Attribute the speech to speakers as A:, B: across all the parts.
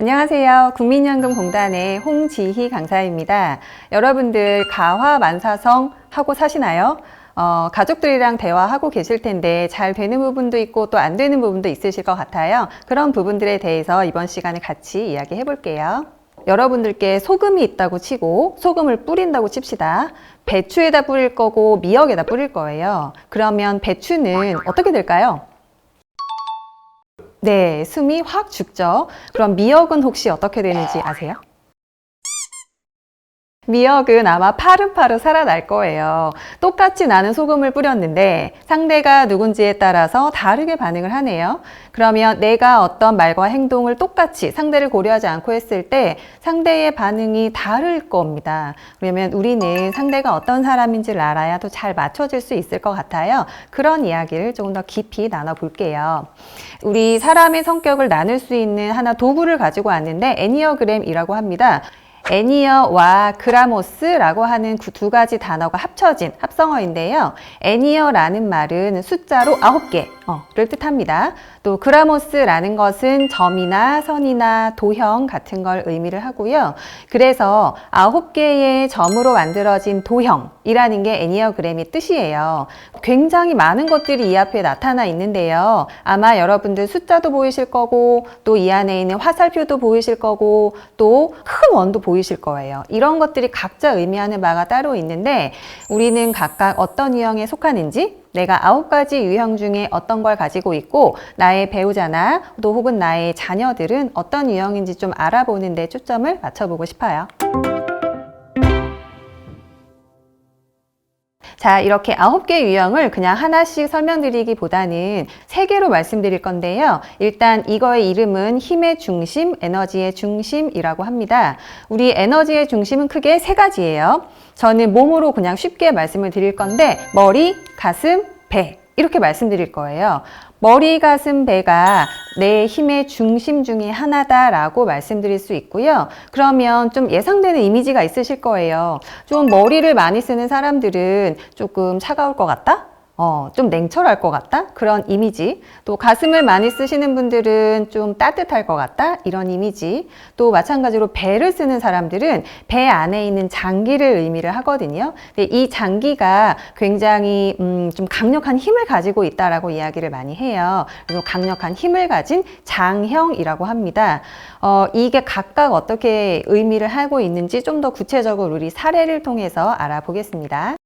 A: 안녕하세요. 국민연금공단의 홍지희 강사입니다. 여러분들 가화만사성 하고 사시나요? 가족들이랑 대화하고 계실 텐데 잘 되는 부분도 있고 또 안 되는 부분도 있으실 것 같아요. 그런 부분들에 대해서 이번 시간에 같이 이야기해 볼게요. 여러분들께 소금이 있다고 치고 소금을 뿌린다고 칩시다. 배추에다 뿌릴 거고 미역에다 뿌릴 거예요. 그러면 배추는 어떻게 될까요? 네, 숨이 확 죽죠. 그럼 미역은 혹시 어떻게 되는지 아세요? 미역은 아마 파릇파릇 살아날 거예요. 똑같이 나는 소금을 뿌렸는데 상대가 누군지에 따라서 다르게 반응을 하네요. 그러면 내가 어떤 말과 행동을 똑같이 상대를 고려하지 않고 했을 때 상대의 반응이 다를 겁니다. 그러면 우리는 상대가 어떤 사람인지를 알아야 또 잘 맞춰질 수 있을 것 같아요. 그런 이야기를 조금 더 깊이 나눠볼게요. 우리 사람의 성격을 나눌 수 있는 하나 도구를 가지고 왔는데 애니어그램이라고 합니다. 애니어와 그라모스라고 하는 두 가지 단어가 합쳐진 합성어인데요. 애니어라는 말은 숫자로 9개를 뜻합니다. 또 그라모스라는 것은 점이나 선이나 도형 같은 걸 의미를 하고요. 그래서 9개의 점으로 만들어진 도형이라는 게 애니어그램의 뜻이에요. 굉장히 많은 것들이 이 앞에 나타나 있는데요. 아마 여러분들 숫자도 보이실 거고 또 이 안에 있는 화살표도 보이실 거고 또 큰 원도 보이실 거예요. 이런 것들이 각자 의미하는 바가 따로 있는데 우리는 각각 어떤 유형에 속하는지 내가 9가지 유형 중에 어떤 걸 가지고 있고 나의 배우자나 또 혹은 나의 자녀들은 어떤 유형인지 좀 알아보는 데 초점을 맞춰보고 싶어요. 자, 이렇게 9개 유형을 그냥 하나씩 설명드리기보다는 3개로 말씀드릴 건데요. 일단 이거의 이름은 힘의 중심, 에너지의 중심이라고 합니다. 우리 에너지의 중심은 크게 3가지예요. 저는 몸으로 그냥 쉽게 말씀을 드릴 건데 머리, 가슴, 배 이렇게 말씀드릴 거예요. 머리, 가슴, 배가 내 힘의 중심 중에 하나다라고 말씀드릴 수 있고요. 그러면 좀 예상되는 이미지가 있으실 거예요. 좀 머리를 많이 쓰는 사람들은 조금 차가울 것 같다? 좀 냉철할 것 같다? 그런 이미지. 또 가슴을 많이 쓰시는 분들은 좀 따뜻할 것 같다? 이런 이미지. 또 마찬가지로 배를 쓰는 사람들은 배 안에 있는 장기를 의미를 하거든요. 근데 이 장기가 굉장히 좀 강력한 힘을 가지고 있다라고 이야기를 많이 해요. 그래서 강력한 힘을 가진 장형이라고 합니다. 이게 각각 어떻게 의미를 하고 있는지 좀 더 구체적으로 우리 사례를 통해서 알아보겠습니다.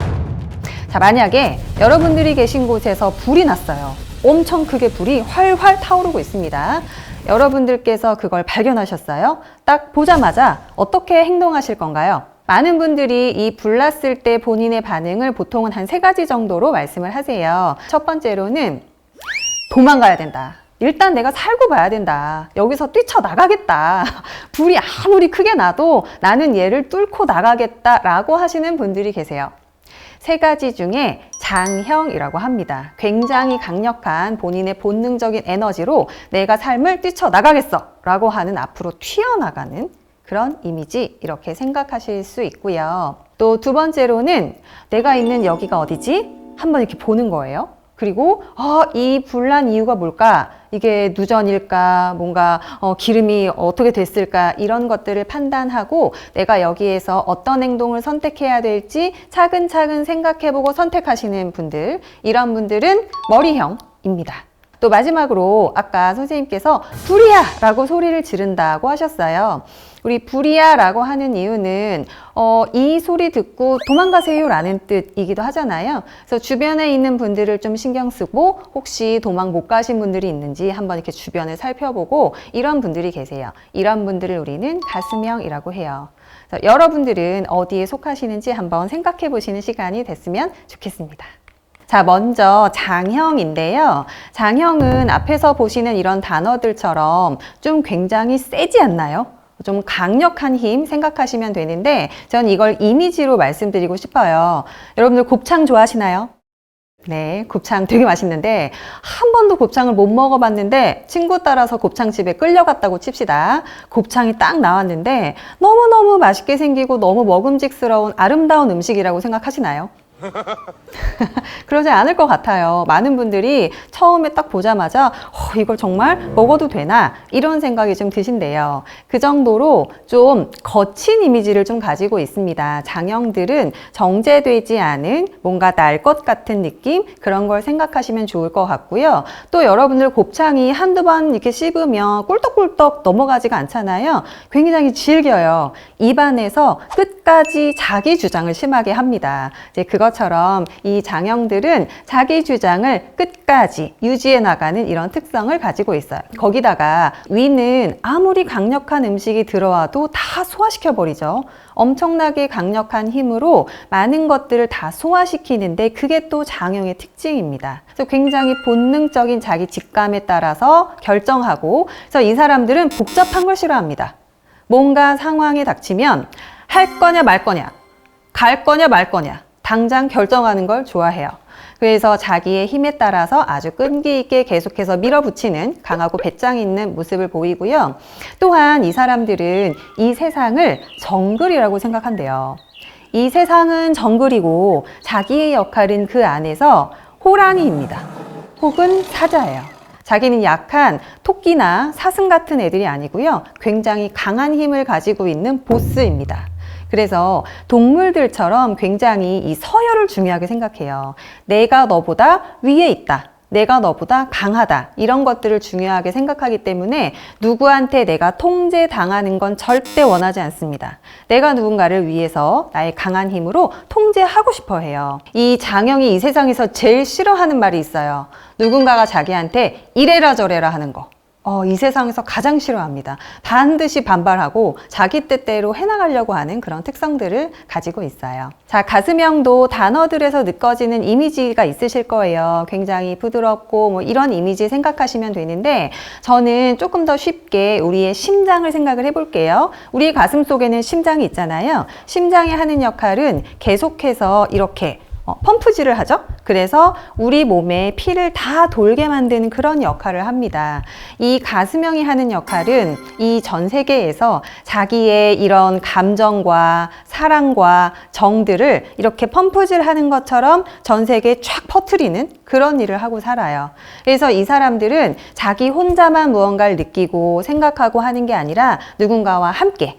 A: 자, 만약에 여러분들이 계신 곳에서 불이 났어요. 엄청 크게 불이 활활 타오르고 있습니다. 여러분들께서 그걸 발견하셨어요. 딱 보자마자 어떻게 행동하실 건가요? 많은 분들이 이 불 났을 때 본인의 반응을 보통은 한 3가지 정도로 말씀을 하세요. 첫 번째로는 도망가야 된다. 일단 내가 살고 봐야 된다. 여기서 뛰쳐나가겠다. 불이 아무리 크게 나도 나는 얘를 뚫고 나가겠다라고 하시는 분들이 계세요. 3가지 중에 장형이라고 합니다. 굉장히 강력한 본인의 본능적인 에너지로 내가 삶을 뛰쳐나가겠어 라고 하는 앞으로 튀어나가는 그런 이미지 이렇게 생각하실 수 있고요. 또 2번째로는 내가 있는 여기가 어디지? 한번 이렇게 보는 거예요. 그리고 이 불난 이유가 뭘까? 이게 누전일까? 뭔가 기름이 어떻게 됐을까? 이런 것들을 판단하고 내가 여기에서 어떤 행동을 선택해야 될지 차근차근 생각해보고 선택하시는 분들, 이런 분들은 머리형입니다. 또 마지막으로 아까 선생님께서 불이야! 라고 소리를 지른다고 하셨어요. 우리 불이야 라고 하는 이유는 이 소리 듣고 도망가세요 라는 뜻이기도 하잖아요. 그래서 주변에 있는 분들을 좀 신경 쓰고 혹시 도망 못 가신 분들이 있는지 한번 이렇게 주변을 살펴보고 이런 분들이 계세요. 이런 분들을 우리는 가슴형이라고 해요. 그래서 여러분들은 어디에 속하시는지 한번 생각해 보시는 시간이 됐으면 좋겠습니다. 자, 먼저 장형인데요. 장형은 앞에서 보시는 이런 단어들처럼 좀 굉장히 세지 않나요? 좀 강력한 힘 생각하시면 되는데 전 이걸 이미지로 말씀드리고 싶어요. 여러분들 곱창 좋아하시나요? 네, 곱창 되게 맛있는데 한 번도 곱창을 못 먹어봤는데 친구 따라서 곱창집에 끌려갔다고 칩시다. 곱창이 딱 나왔는데 너무너무 맛있게 생기고 너무 먹음직스러운 아름다운 음식이라고 생각하시나요? 그러지 않을 것 같아요. 많은 분들이 처음에 딱 보자마자 이걸 정말 먹어도 되나? 이런 생각이 좀 드신대요. 그 정도로 좀 거친 이미지를 좀 가지고 있습니다. 장형들은 정제되지 않은 뭔가 날 것 같은 느낌? 그런 걸 생각하시면 좋을 것 같고요. 또 여러분들 곱창이 한두 번 이렇게 씹으면 꿀떡꿀떡 넘어가지가 않잖아요. 굉장히 질겨요. 입안에서 끝까지 자기 주장을 심하게 합니다. 이제 그것처럼 이 장형들은 자기 주장을 끝까지 유지해 나가는 이런 특성을 가지고 있어요. 거기다가 위는 아무리 강력한 음식이 들어와도 다 소화시켜 버리죠. 엄청나게 강력한 힘으로 많은 것들을 다 소화시키는데 그게 또 장형의 특징입니다. 그래서 굉장히 본능적인 자기 직감에 따라서 결정하고, 그래서 이 사람들은 복잡한 걸 싫어합니다. 뭔가 상황에 닥치면 할 거냐 말 거냐, 갈 거냐 말 거냐, 당장 결정하는 걸 좋아해요. 그래서 자기의 힘에 따라서 아주 끈기 있게 계속해서 밀어붙이는 강하고 배짱 있는 모습을 보이고요. 또한 이 사람들은 이 세상을 정글이라고 생각한대요. 이 세상은 정글이고 자기의 역할은 그 안에서 호랑이입니다. 혹은 사자예요. 자기는 약한 토끼나 사슴 같은 애들이 아니고요. 굉장히 강한 힘을 가지고 있는 보스입니다. 그래서 동물들처럼 굉장히 이 서열을 중요하게 생각해요. 내가 너보다 위에 있다. 내가 너보다 강하다. 이런 것들을 중요하게 생각하기 때문에 누구한테 내가 통제당하는 건 절대 원하지 않습니다. 내가 누군가를 위해서 나의 강한 힘으로 통제하고 싶어 해요. 이 장형이 이 세상에서 제일 싫어하는 말이 있어요. 누군가가 자기한테 이래라 저래라 하는 거. 이 세상에서 가장 싫어합니다. 반드시 반발하고 자기 뜻대로 해나가려고 하는 그런 특성들을 가지고 있어요. 자, 가슴형도 단어들에서 느껴지는 이미지가 있으실 거예요. 굉장히 부드럽고 뭐 이런 이미지 생각하시면 되는데, 저는 조금 더 쉽게 우리의 심장을 생각을 해볼게요. 우리 가슴 속에는 심장이 있잖아요. 심장이 하는 역할은 계속해서 이렇게 펌프질을 하죠. 그래서 우리 몸에 피를 다 돌게 만드는 그런 역할을 합니다. 이 가슴형이 하는 역할은 이 전 세계에서 자기의 이런 감정과 사랑과 정들을 이렇게 펌프질 하는 것처럼 전 세계에 쫙 퍼뜨리는 그런 일을 하고 살아요. 그래서 이 사람들은 자기 혼자만 무언가를 느끼고 생각하고 하는 게 아니라 누군가와 함께,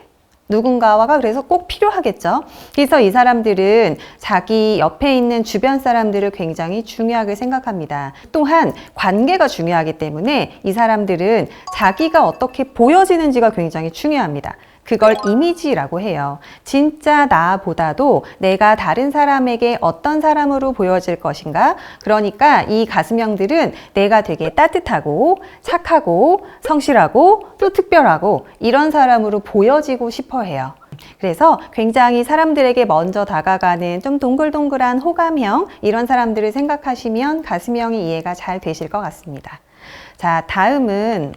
A: 누군가가 그래서 꼭 필요하겠죠. 그래서 이 사람들은 자기 옆에 있는 주변 사람들을 굉장히 중요하게 생각합니다. 또한 관계가 중요하기 때문에 이 사람들은 자기가 어떻게 보여지는지가 굉장히 중요합니다. 그걸 이미지라고 해요. 진짜 나보다도 내가 다른 사람에게 어떤 사람으로 보여질 것인가? 그러니까 이 가슴형들은 내가 되게 따뜻하고 착하고 성실하고 또 특별하고 이런 사람으로 보여지고 싶어 해요. 그래서 굉장히 사람들에게 먼저 다가가는 좀 동글동글한 호감형, 이런 사람들을 생각하시면 가슴형이 이해가 잘 되실 것 같습니다. 자, 다음은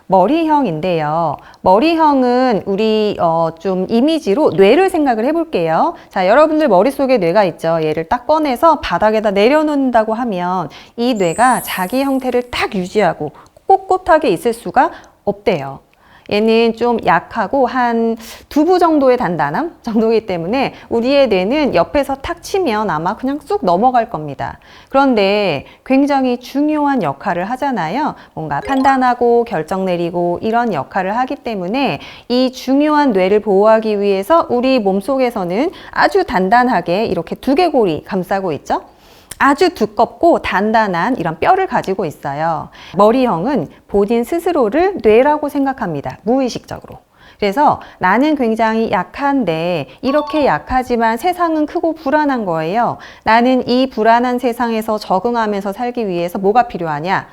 A: 머리형인데요. 머리형은 우리 좀 이미지로 뇌를 생각을 해볼게요. 자, 여러분들 머릿속에 뇌가 있죠. 얘를 딱 꺼내서 바닥에다 내려놓는다고 하면 이 뇌가 자기 형태를 딱 유지하고 꼿꼿하게 있을 수가 없대요. 얘는 좀 약하고 한 두부 정도의 단단함 정도이기 때문에 우리의 뇌는 옆에서 탁 치면 아마 그냥 쑥 넘어갈 겁니다. 그런데 굉장히 중요한 역할을 하잖아요. 뭔가 판단하고 결정 내리고 이런 역할을 하기 때문에 이 중요한 뇌를 보호하기 위해서 우리 몸속에서는 아주 단단하게 이렇게 두개골이 감싸고 있죠. 아주 두껍고 단단한 이런 뼈를 가지고 있어요. 머리형은 본인 스스로를 뇌라고 생각합니다. 무의식적으로. 그래서 나는 굉장히 약한데 이렇게 약하지만 세상은 크고 불안한 거예요. 나는 이 불안한 세상에서 적응하면서 살기 위해서 뭐가 필요하냐?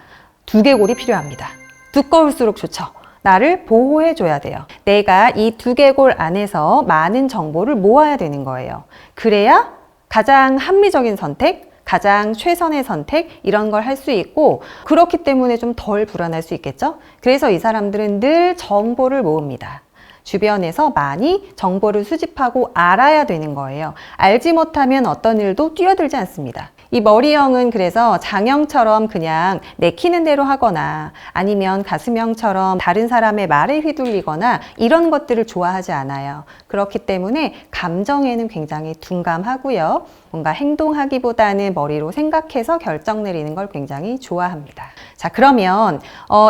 A: 두개골이 필요합니다. 두꺼울수록 좋죠. 나를 보호해줘야 돼요. 내가 이 두개골 안에서 많은 정보를 모아야 되는 거예요. 그래야 가장 합리적인 선택, 가장 최선의 선택, 이런 걸 할 수 있고, 그렇기 때문에 좀 덜 불안할 수 있겠죠? 그래서 이 사람들은 늘 정보를 모읍니다. 주변에서 많이 정보를 수집하고 알아야 되는 거예요. 알지 못하면 어떤 일도 뛰어들지 않습니다. 이 머리형은 그래서 장형처럼 그냥 내키는 대로 하거나 아니면 가슴형처럼 다른 사람의 말에 휘둘리거나 이런 것들을 좋아하지 않아요. 그렇기 때문에 감정에는 굉장히 둔감하고요. 뭔가 행동하기보다는 머리로 생각해서 결정 내리는 걸 굉장히 좋아합니다. 자, 그러면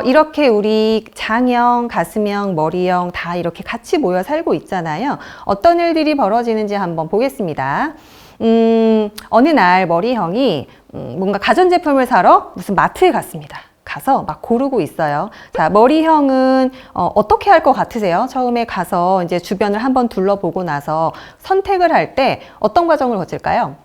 A: 이렇게 우리 장형, 가슴형, 머리형 다 이렇게 같이 모여 살고 있잖아요. 어떤 일들이 벌어지는지 한번 보겠습니다. 어느 날 머리형이 뭔가 가전제품을 사러 무슨 마트에 갔습니다. 가서 막 고르고 있어요. 자, 머리형은 어떻게 할 것 같으세요? 처음에 가서 이제 주변을 한번 둘러보고 나서 선택을 할 때 어떤 과정을 거칠까요?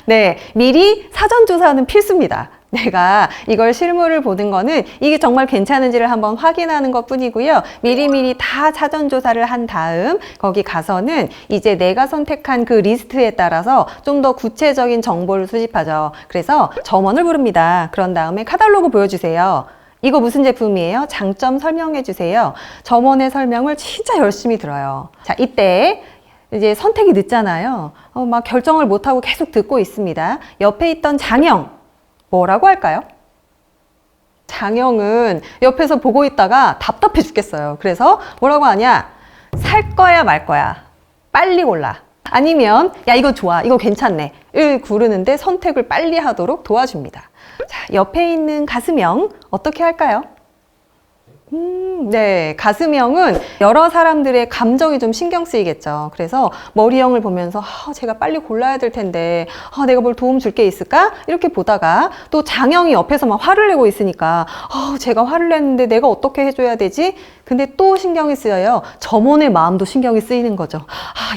A: 네, 미리 사전조사는 필수입니다. 내가 이걸 실물을 보는 거는 이게 정말 괜찮은지를 한번 확인하는 것 뿐이고요. 미리미리 다 사전조사를 한 다음 거기 가서는 이제 내가 선택한 그 리스트에 따라서 좀 더 구체적인 정보를 수집하죠. 그래서 점원을 부릅니다. 그런 다음에 카탈로그 보여주세요. 이거 무슨 제품이에요? 장점 설명해 주세요. 점원의 설명을 진짜 열심히 들어요. 자, 이때 이제 선택이 늦잖아요. 막 결정을 못하고 계속 듣고 있습니다. 옆에 있던 장형, 뭐라고 할까요? 장형은 옆에서 보고 있다가 답답해 죽겠어요. 그래서 뭐라고 하냐? 살 거야 말 거야. 빨리 골라. 아니면 야 이거 좋아, 이거 괜찮네 을 고르는데 선택을 빨리 하도록 도와줍니다. 자, 옆에 있는 가슴형 어떻게 할까요? 네, 가슴형은 여러 사람들의 감정이 좀 신경 쓰이겠죠. 그래서 머리형을 보면서 제가 빨리 골라야 될 텐데 내가 뭘 도움 줄 게 있을까? 이렇게 보다가 또 장형이 옆에서 막 화를 내고 있으니까 제가 화를 냈는데 내가 어떻게 해줘야 되지? 근데 또 신경이 쓰여요. 점원의 마음도 신경이 쓰이는 거죠.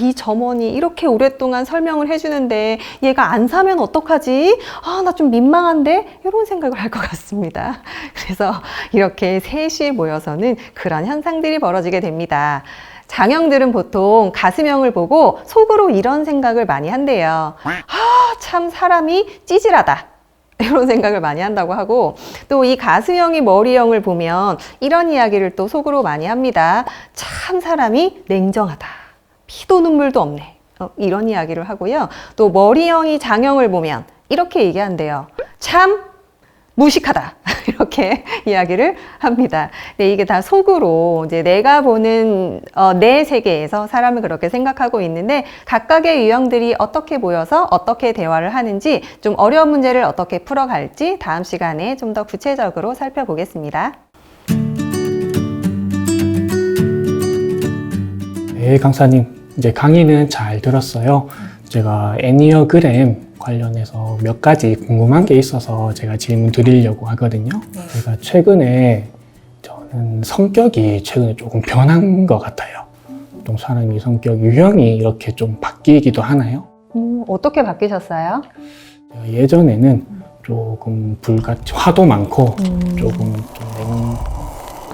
A: 이 점원이 이렇게 오랫동안 설명을 해주는데 얘가 안 사면 어떡하지? 나 좀 민망한데? 이런 생각을 할 것 같습니다. 그래서 이렇게 셋이 모여서는 그런 현상들이 벌어지게 됩니다. 장형들은 보통 가슴형을 보고 속으로 이런 생각을 많이 한대요. 참 사람이 찌질하다. 이런 생각을 많이 한다고 하고, 또 이 가슴형이 머리형을 보면 이런 이야기를 또 속으로 많이 합니다. 참 사람이 냉정하다. 피도 눈물도 없네. 이런 이야기를 하고요. 또 머리형이 장형을 보면 이렇게 얘기한대요. 참 무식하다. 이렇게 이야기를 합니다. 근데 이게 다 속으로 이제 내가 보는 내 세계에서 사람을 그렇게 생각하고 있는데, 각각의 유형들이 어떻게 보여서 어떻게 대화를 하는지, 좀 어려운 문제를 어떻게 풀어갈지 다음 시간에 좀 더 구체적으로 살펴보겠습니다.
B: 네, 강사님. 이제 강의는 잘 들었어요. 제가 애니어그램 관련해서 몇 가지 궁금한 게 있어서 제가 질문 드리려고 하거든요.
A: 네.
B: 제가 최근에 저는 성격이 최근에 조금 변한 것 같아요. 좀 사람이 성격 유형이 이렇게 좀 바뀌기도 하나요?
A: 어떻게 바뀌셨어요?
B: 예전에는 조금 불같이 화도 많고 조금 좀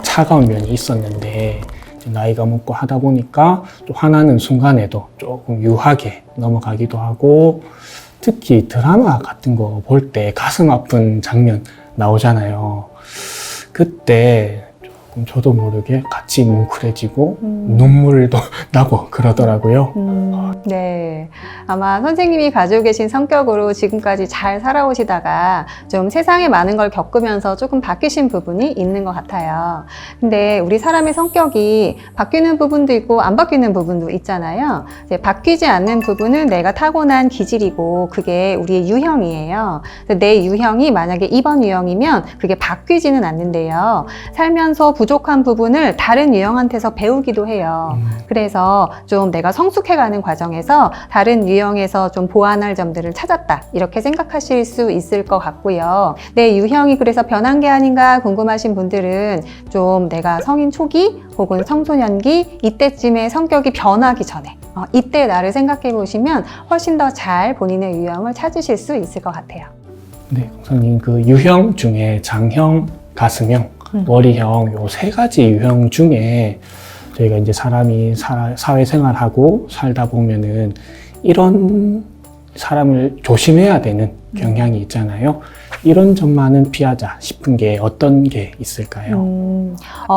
B: 차가운 면이 있었는데, 나이가 먹고 하다 보니까 또 화나는 순간에도 조금 유하게 넘어가기도 하고, 특히 드라마 같은 거 볼 때 가슴 아픈 장면 나오잖아요. 그때 조금 저도 모르게 같이 뭉클해지고 눈물도 나고 그러더라고요.
A: 네, 아마 선생님이 가지고 계신 성격으로 지금까지 잘 살아오시다가 좀 세상에 많은 걸 겪으면서 조금 바뀌신 부분이 있는 것 같아요. 근데 우리 사람의 성격이 바뀌는 부분도 있고 안 바뀌는 부분도 있잖아요. 이제 바뀌지 않는 부분은 내가 타고난 기질이고 그게 우리의 유형이에요. 내 유형이 만약에 2번 유형이면 그게 바뀌지는 않는데요. 살면서 부족한 부분을 다른 유형한테서 배우기도 해요. 그래서 좀 내가 성숙해가는 과정에서 다른 유형에서 좀 보완할 점들을 찾았다, 이렇게 생각하실 수 있을 것 같고요. 내 유형이 그래서 변한 게 아닌가 궁금하신 분들은 좀 내가 성인 초기 혹은 청소년기 이때쯤에 성격이 변하기 전에 이때 나를 생각해 보시면 훨씬 더 잘 본인의 유형을 찾으실 수 있을 것 같아요.
B: 네, 선생님, 그 유형 중에 장형, 가슴형, 머리형 요 세 가지 유형 중에 저희가 이제 사람이 사회생활하고 살다 보면은 이런 사람을 조심해야 되는 경향이 있잖아요. 이런 점만은 피하자 싶은 게 어떤 게 있을까요?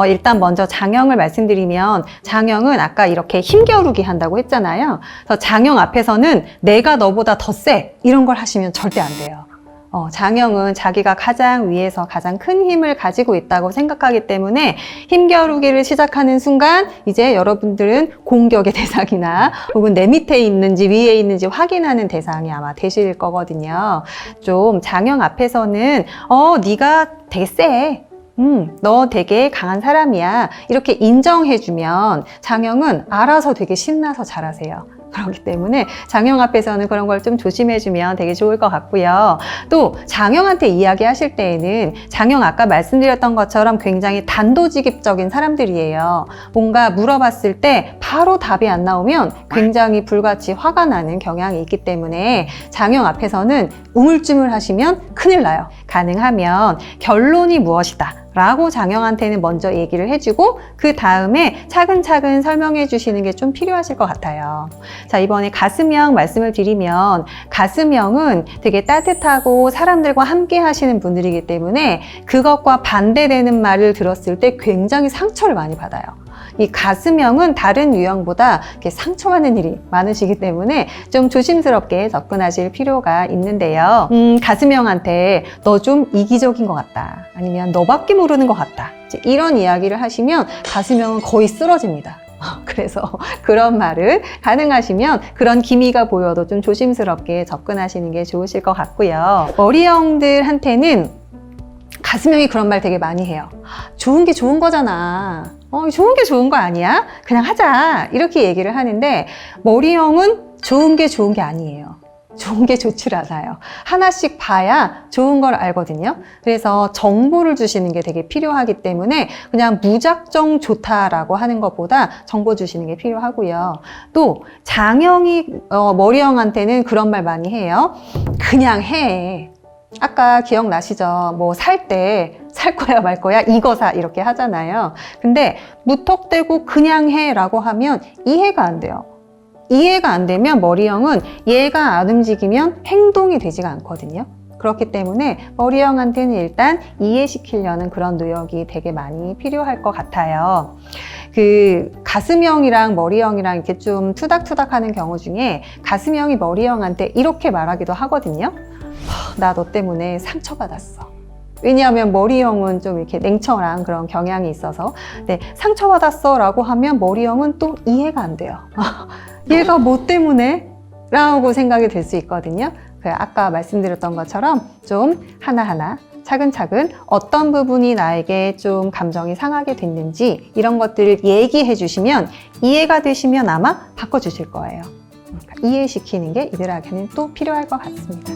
A: 일단 먼저 장형을 말씀드리면 장형은 아까 이렇게 힘겨루기 한다고 했잖아요. 그래서 장형 앞에서는 내가 너보다 더 세 이런 걸 하시면 절대 안 돼요. 장형은 자기가 가장 위에서 가장 큰 힘을 가지고 있다고 생각하기 때문에 힘겨루기를 시작하는 순간 이제 여러분들은 공격의 대상이나 혹은 내 밑에 있는지 위에 있는지 확인하는 대상이 아마 되실 거거든요. 좀 장형 앞에서는 네가 되게 세. 너 되게 강한 사람이야. 이렇게 인정해주면 장형은 알아서 되게 신나서 잘하세요. 그렇기 때문에 장형 앞에서는 그런 걸 좀 조심해주면 되게 좋을 것 같고요. 또 장형한테 이야기하실 때에는 장형 아까 말씀드렸던 것처럼 굉장히 단도직입적인 사람들이에요. 뭔가 물어봤을 때 바로 답이 안 나오면 굉장히 불같이 화가 나는 경향이 있기 때문에 장형 앞에서는 우물쭈물 하시면 큰일 나요. 가능하면 결론이 무엇이다 라고 장형한테는 먼저 얘기를 해주고 그 다음에 차근차근 설명해 주시는 게 좀 필요하실 것 같아요. 자, 이번에 가슴형 말씀을 드리면 가슴형은 되게 따뜻하고 사람들과 함께 하시는 분들이기 때문에 그것과 반대되는 말을 들었을 때 굉장히 상처를 많이 받아요. 이 가슴형은 다른 유형보다 이렇게 상처받는 일이 많으시기 때문에 좀 조심스럽게 접근하실 필요가 있는데요. 가슴형한테 너 좀 이기적인 것 같다. 아니면 너밖에 모르는 것 같다. 이제 이런 이야기를 하시면 가슴형은 거의 쓰러집니다. 그래서 그런 말을 가능하시면 그런 기미가 보여도 좀 조심스럽게 접근하시는 게 좋으실 것 같고요. 머리형들한테는 가슴형이 그런 말 되게 많이 해요. 좋은 게 좋은 거잖아. 좋은 게 좋은 거 아니야? 그냥 하자. 이렇게 얘기를 하는데 머리형은 좋은 게 아니에요. 좋은 게 좋질 않아요. 하나씩 봐야 좋은 걸 알거든요. 그래서 정보를 주시는 게 되게 필요하기 때문에 그냥 무작정 좋다라고 하는 것보다 정보 주시는 게 필요하고요. 또 장형이 머리형한테는 그런 말 많이 해요. 그냥 해. 아까 기억나시죠? 뭐 살 때 살 거야 말 거야 이거 사 이렇게 하잖아요. 근데 무턱대고 그냥 해라고 하면 이해가 안 돼요. 이해가 안 되면 머리형은 얘가 안 움직이면 행동이 되지가 않거든요. 그렇기 때문에 머리형한테는 일단 이해시키려는 그런 노력이 되게 많이 필요할 것 같아요. 그 가슴형이랑 머리형이랑 이렇게 좀 투닥투닥 하는 경우 중에 가슴형이 머리형한테 이렇게 말하기도 하거든요. 나 너 때문에 상처받았어. 왜냐하면 머리형은 좀 이렇게 냉철한 그런 경향이 있어서 상처받았어 라고 하면 머리형은 또 이해가 안 돼요. 얘가 뭐 때문에? 라고 생각이 될 수 있거든요. 아까 말씀드렸던 것처럼 좀 하나하나 차근차근 어떤 부분이 나에게 좀 감정이 상하게 됐는지 이런 것들을 얘기해 주시면 이해가 되시면 아마 바꿔주실 거예요. 이해시키는 게 이들에게는 또 필요할 것 같습니다.